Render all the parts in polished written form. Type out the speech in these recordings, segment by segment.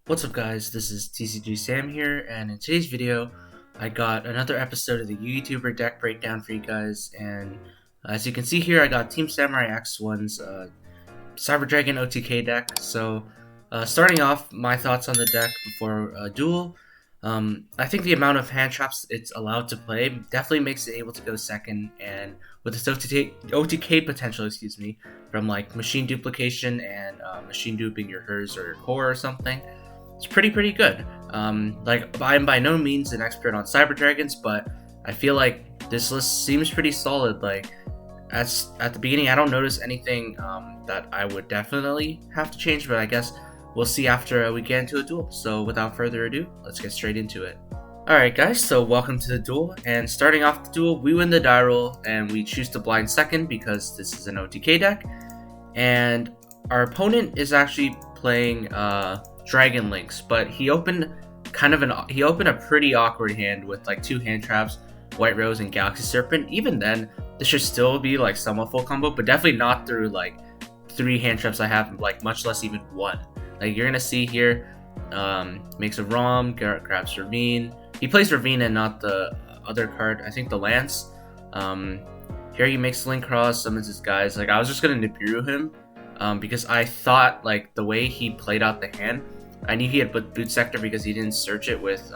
What's up guys, this is TCG Sam here, and in today's video I got another episode of the Yugituber deck breakdown for you guys. And as you can see here, I got TeamSamuraiX1's Cyber Dragon OTK deck. So starting off, my thoughts on the deck before duel. I think the amount of hand traps it's allowed to play definitely makes it able to go second, and with this OTK potential, excuse me, from like machine duplication and machine duping your hers or your core or something, it's pretty good. Like, I'm by no means an expert on Cyber Dragons, but I feel like this list seems pretty solid. Like, at the beginning, I don't notice anything that I would definitely have to change, but I guess we'll see after we get into a duel. So without further ado, let's get straight into it. Alright guys, so welcome to the duel, and starting off the duel, we win the die roll, and we choose to blind second because this is an OTK deck, and our opponent is actually playing Dragon Links, but he opened a pretty awkward hand with like two hand traps, White Rose and Galaxy Serpent. Even then, this should still be like somewhat full combo, but definitely not through like three hand traps I have, like much less even one. Like you're gonna see here, makes a Rom, grabs Ravine. He plays Ravine and not the other card, I think the Lance. Here he makes Link Cross, summons his guys. Like, I was just gonna Nibiru him, because I thought like the way he played out the hand, I knew he had Boot Sector because he didn't search it with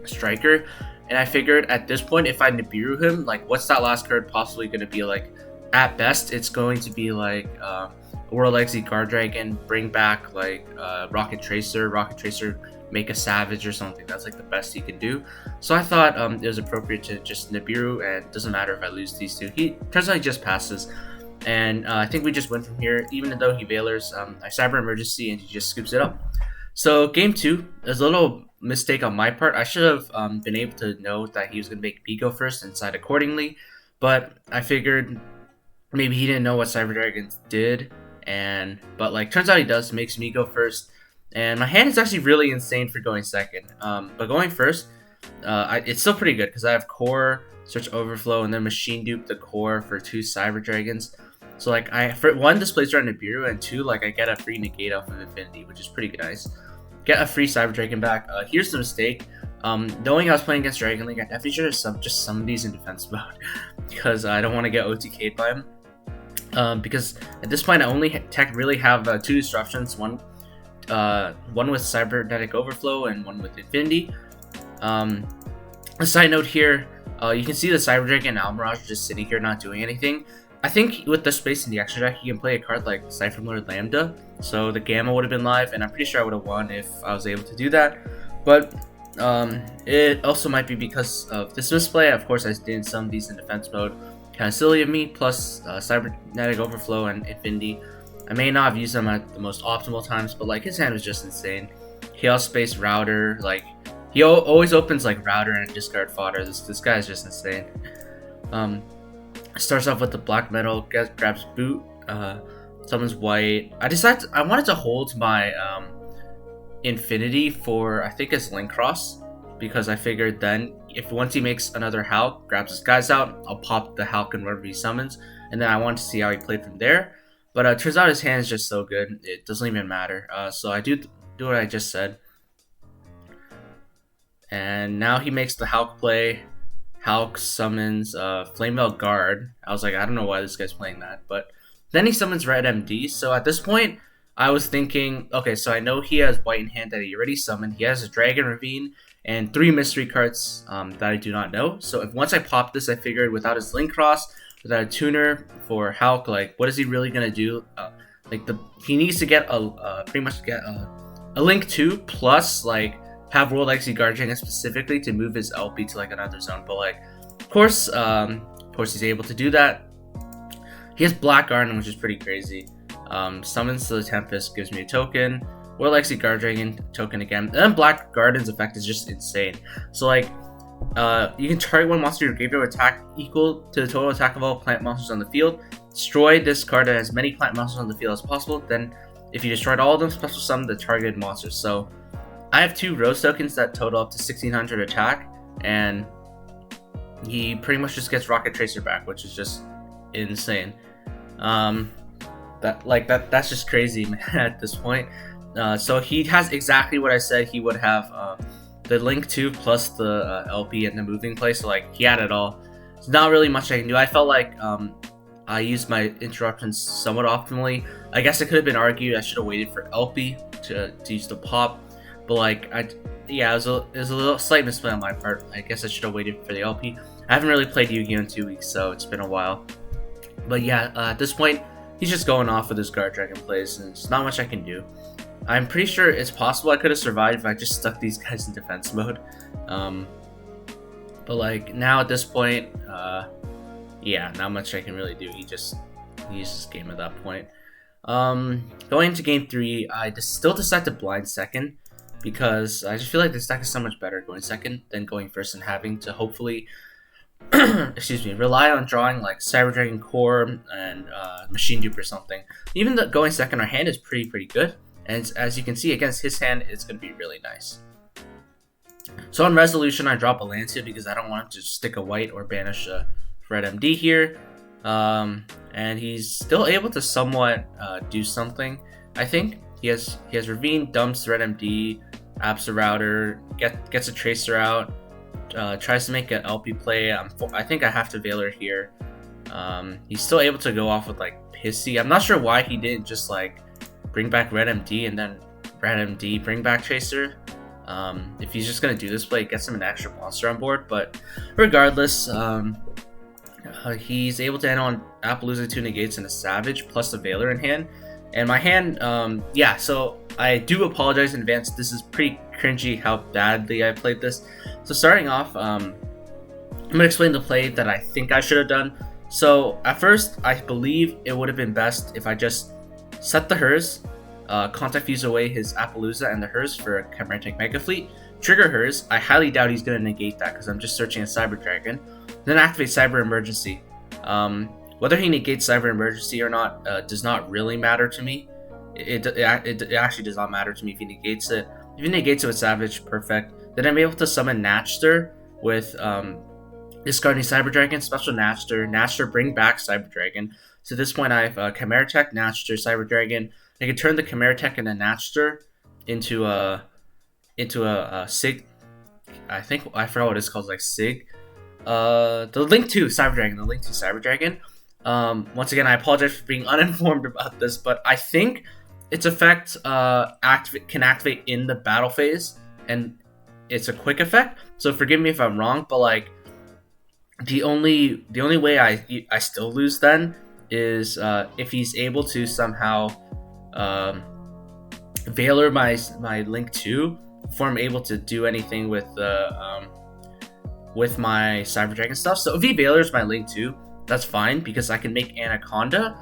Striker, and I figured at this point if I Nibiru him, like what's that last card possibly going to be? Like, at best it's going to be like World Legacy Guard Dragon, bring back like Rocket Tracer, make a Savage or something. That's like the best he can do. So I thought it was appropriate to just Nibiru, and it doesn't matter if I lose these two. He turns out he just passes. And I think we just win from here, even though he Veilers. I Cyber Emergency and he just scoops it up. So game two, there's a little mistake on my part. I should have been able to know that he was going to make me go first and side accordingly. But I figured maybe he didn't know what Cyber Dragons did. But like, turns out he does, makes me go first. And my hand is actually really insane for going second. But going first, it's still pretty good because I have Core, Search Overflow, and then Machine Dupe the Core for two Cyber Dragons. So like, for one, displays around Nibiru, and two, like I get a free negate off of Infinity, which is pretty nice. Get a free Cyber Dragon back. Here's the mistake. Knowing I was playing against Dragon Link, I definitely should have just summoned these in defense mode because I don't want to get OTK'd by him. Because at this point, I only really have two disruptions. One with Cybernetic Overflow and one with Infinity. A side note here, you can see the Cyber Dragon and Almirage just sitting here not doing anything. I think with the space in the extra deck, you can play a card like Cypher Lord Lambda, so the Gamma would have been live, and I'm pretty sure I would have won if I was able to do that. But it also might be because of this misplay. Of course, I didn't summon these in defense mode. Kind of silly of me, plus Cybernetic Overflow and Infinity. I may not have used them at the most optimal times, but like his hand was just insane. Chaos Space Router, like he always opens like Router and discard fodder. This guy is just insane. Starts off with the black metal, grabs Boot, summons White. I wanted to hold my Infinity for, I think it's Link Cross, because I figured then if once he makes another Hulk, grabs his guys out, I'll pop the Hulk and whatever he summons, and then I wanted to see how he played from there. But it turns out his hand is just so good, it doesn't even matter. So I do what I just said. And now he makes the Hulk play. Hulk summons Flamebell Guard. I was like, I don't know why this guy's playing that. But then he summons Red MD. So at this point, I was thinking, okay, so I know he has White in hand that he already summoned. He has a Dragon Ravine and three mystery cards that I do not know. So once I popped this, I figured without his Link Cross, without a tuner for Hulk, like what is he really gonna do? He needs to get pretty much get a Link 2 plus like have World Legacy Guard Dragon specifically to move his LP to like another zone. But like, of course he's able to do that. He has Black Garden, which is pretty crazy. Summons to the Tempest, gives me a token. World Legacy Guard Dragon, token again. And then Black Garden's effect is just insane. So like, you can target one monster in your graveyard attack equal to the total attack of all plant monsters on the field. Destroy this card that has many plant monsters on the field as possible. Then, if you destroyed all of them, special summon the targeted monsters. So I have two Rose tokens that total up to 1600 attack, and he pretty much just gets Rocket Tracer back, which is just insane. That's just crazy, man, at this point. So he has exactly what I said he would have. The Link 2 plus the LP and the moving play, so like he had it all. It's not really much I can do. I felt like I used my interruptions somewhat optimally. I guess it could have been argued I should have waited for LP to use the pop, but like it was a little slight misplay on my part. I guess I should have waited for the LP. I haven't really played Yu-Gi-Oh in 2 weeks, so it's been a while. But yeah, at this point, he's just going off with his guard dragon plays, and there's not much I can do. I'm pretty sure it's possible I could have survived if I just stuck these guys in defense mode. But like now at this point, yeah, not much I can really do. He just uses game at that point. Going into game 3, I still decide to blind second because I just feel like this deck is so much better going second than going first and having to hopefully excuse me, rely on drawing like Cyber Dragon Core and Machine Dupe or something. Even though going second, our hand is pretty good. And as you can see, against his hand, it's going to be really nice. So on resolution, I drop a Lancia because I don't want to stick a white or banish a red MD here. And he's still able to somewhat do something. I think he has Ravine, dumps red MD, apps a router, gets a Tracer out, tries to make an LP play. I think I have to Veiler here. He's still able to go off with like Pissy. I'm not sure why he didn't just like bring back red MD and then red MD bring back Tracer. If he's just gonna do this play, it gets him an extra monster on board. But regardless, he's able to end on Appaloosa 2 negates and a Savage plus a Veiler in hand. And my hand, yeah, so I do apologize in advance. This is pretty cringy how badly I played this. So starting off, I'm gonna explain the play that I think I should have done. So at first, I believe it would have been best if I just set the Hers, contact fuse away his Appaloosa and the Hers for a Chimeric Mega Fleet, trigger Hers. I highly doubt he's going to negate that because I'm just searching a Cyber Dragon. Then activate Cyber Emergency. Whether he negates Cyber Emergency or not does not really matter to me. It actually does not matter to me if he negates it. If he negates it with Savage, perfect. Then I'm able to summon Natchter with discarding Cyber Dragon, special Natchter, bring back Cyber Dragon. So at this point, I have Chimeric, Natchter, Cyber Dragon. I can turn the Chimeric and the Natchter into a Sig. I forgot what it's called, like Sig. The Link 2 Cyber Dragon. Once again, I apologize for being uninformed about this, but I think its effect can activate in the battle phase, and it's a quick effect. So forgive me if I'm wrong, but like the only way I still lose then is if he's able to somehow Veiler my Link 2 before I'm able to do anything with my Cyber Dragon stuff. So if he Veilers my Link 2, that's fine because I can make Anaconda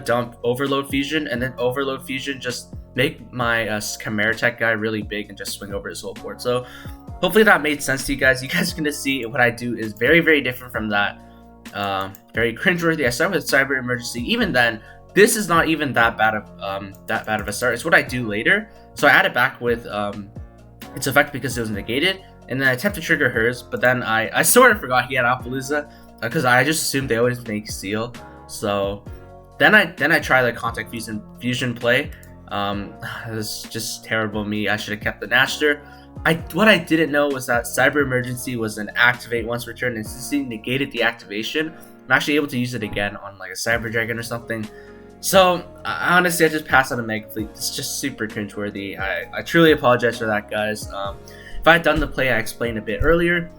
dump Overload Fusion, and then Overload Fusion just make my Chimeric guy really big and just swing over his whole board. So hopefully that made sense to you guys. You guys are gonna see what I do is very different from that. Very cringeworthy. I start with Cyber Emergency. Even then, this is not even that bad of a start. It's what I do later. So I add it back with its effect because it was negated, and then I attempt to trigger Hers, but then I sort of forgot he had Appaloosa because I just assumed they always make Seal. So then I try the Contact Fusion play. It was just terrible of me. I should have kept the Natchter. What I didn't know was that Cyber Emergency was an activate once returned, and since he negated the activation, I'm actually able to use it again on like a Cyber Dragon or something. So honestly, I just passed on a Mega Fleet. It's just super cringeworthy. I truly apologize for that, guys. If I had done the play I explained a bit earlier,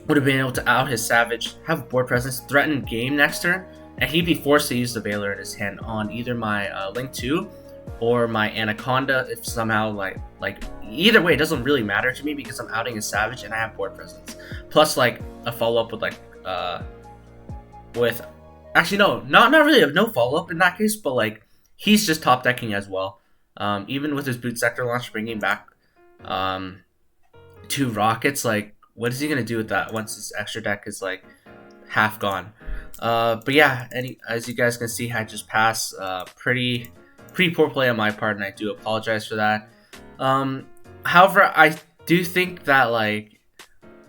would have been able to out his Savage, have board presence, threaten game next turn, and he'd be forced to use the Veiler in his hand on either my Link 2 or my Anaconda. If somehow like either way, it doesn't really matter to me because I'm outing his Savage and I have board presence. Plus like a follow up with like with actually no, not really no follow up in that case, but like he's just top decking as well. Even with his Boot Sector launch, bringing back 2 rockets, like what is he gonna do with that once his extra deck is like half gone? But yeah, as you guys can see, I just passed pretty poor play on my part, and I do apologize for that. However, I do think that like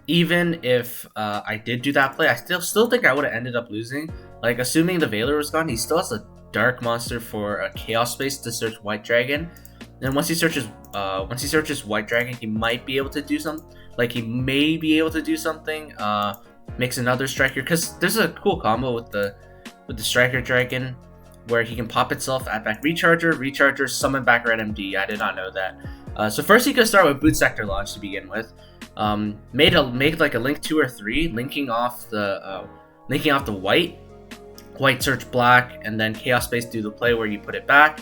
even if I did do that play, I still think I would have ended up losing. Like assuming the Veiler was gone, he still has a Dark Monster for a Chaos Space to search White Dragon. And once he searches White Dragon, he might be able to do something. Like he may be able to do something. Makes another striker, because there's a cool combo with the striker dragon where he can pop itself, add back recharger, summon back red MD. I did not know that. So first he could start with boot sector launch to begin with. Made like a link 2 or 3, linking off the white search black, and then chaos space do the play where you put it back.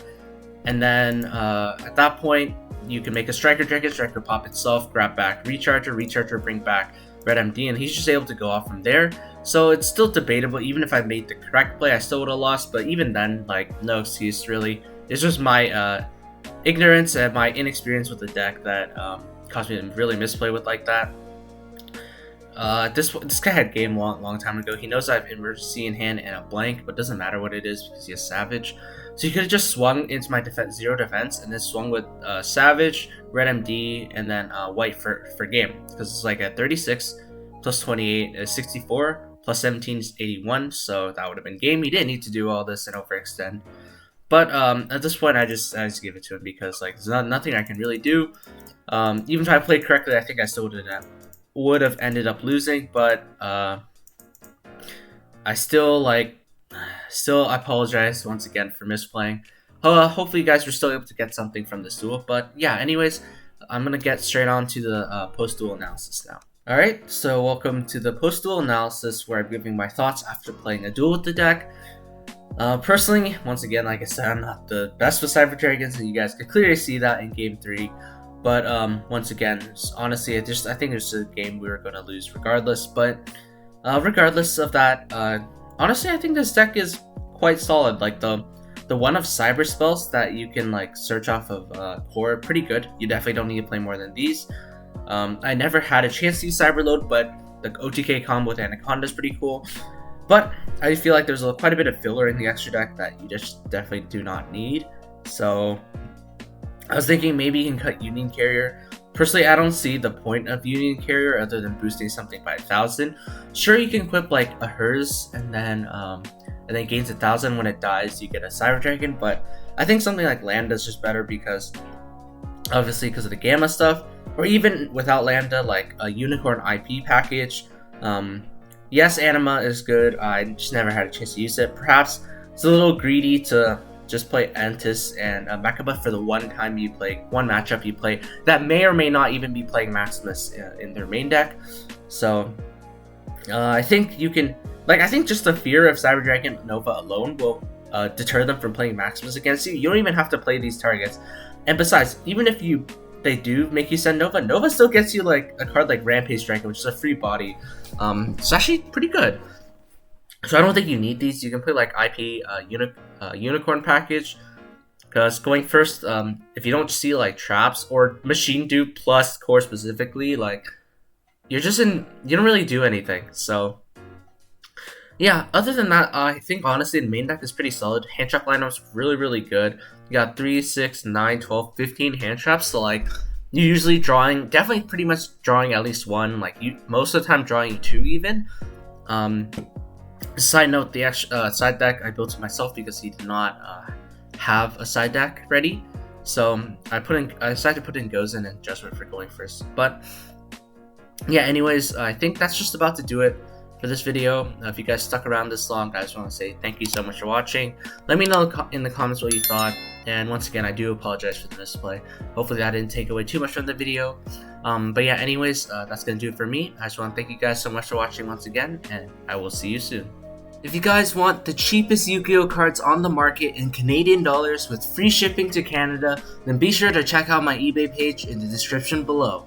And then at that point, you can make a striker dragon, striker pop itself, grab back recharger, bring back red MD, and he's just able to go off from there. So it's still debatable. Even if I made the correct play, I still would have lost. But even then, like, no excuse really. It's just my ignorance and my inexperience with the deck that caused me to really misplay with like that. This guy had game long time ago. He knows I have emergency in hand and a blank, but doesn't matter what it is because he has savage. So he could have just swung into my zero defense and then swung with savage, red MD, and then white for game, because it's like at 36 plus 28 is 64 plus 17 is 81. So that would have been game. He didn't need to do all this and overextend. But at this point, I just give it to him because like there's nothing I can really do. Even if I played correctly, I think I still would have ended up losing. But I still apologize once again for misplaying. Hopefully, you guys were still able to get something from this duel. But yeah, anyways, I'm gonna get straight on to the post-duel analysis now. Alright, so welcome to the post-duel analysis where I'm giving my thoughts after playing a duel with the deck. Personally, once again, like I said, I'm not the best with Cyber Dragons, and you guys could clearly see that in Game 3. But once again, honestly, I think it's a game we were going to lose regardless. But regardless of that, honestly, I think this deck is quite solid. Like the one of cyber spells that you can like search off of core, pretty good. You definitely don't need to play more than these. I never had a chance to use Cyberload, but the OTK combo with Anaconda is pretty cool. But I feel like there's quite a bit of filler in the extra deck that you just definitely do not need. So I was thinking maybe you can cut Union Carrier. Personally, I don't see the point of Union Carrier other than boosting something by 1,000. Sure, you can equip like a hers and then gains 1,000 when it dies. You get a Cyber Dragon, but I think something like Lambda is just better because obviously because of the Gamma stuff, or even without Lambda, like a Unicorn IP package. Yes, Anima is good. I just never had a chance to use it. Perhaps it's a little greedy to just play Antis and Mechaba for the one matchup you play that may or may not even be playing Maximus in their main deck. So I think you can, I think just the fear of Cyber Dragon Nova alone will deter them from playing Maximus against you. You don't even have to play these targets. And besides, even if they do make you send Nova, Nova still gets you like a card like Rampage Dragon, which is a free body. It's actually pretty good. So I don't think you need these. You can play like IP Unicorn package, because going first, if you don't see like traps or machine dupe plus core specifically, like you don't really do anything. So yeah, other than that, I think honestly the main deck is pretty solid. Hand trap lineup's really good. You got 3, 6, 9, 12, 15 hand traps, so like you're usually definitely pretty much drawing at least one, like most of the time drawing 2 even. Side note, the side deck I built it myself because he did not have a side deck ready. So I decided to put in Gozen and Jesuit for going first. But yeah, anyways, I think that's just about to do it for this video. If you guys stuck around this long, I just want to say thank you so much for watching. Let me know in the comments what you thought, and once again I do apologize for the misplay. Hopefully that didn't take away too much from the video. But yeah, anyways, that's gonna do it for me. I just want to thank you guys so much for watching once again, and I will see you soon. If you guys want the cheapest Yu-Gi-Oh cards on the market in Canadian dollars with free shipping to Canada, then be sure to check out my eBay page in the description below.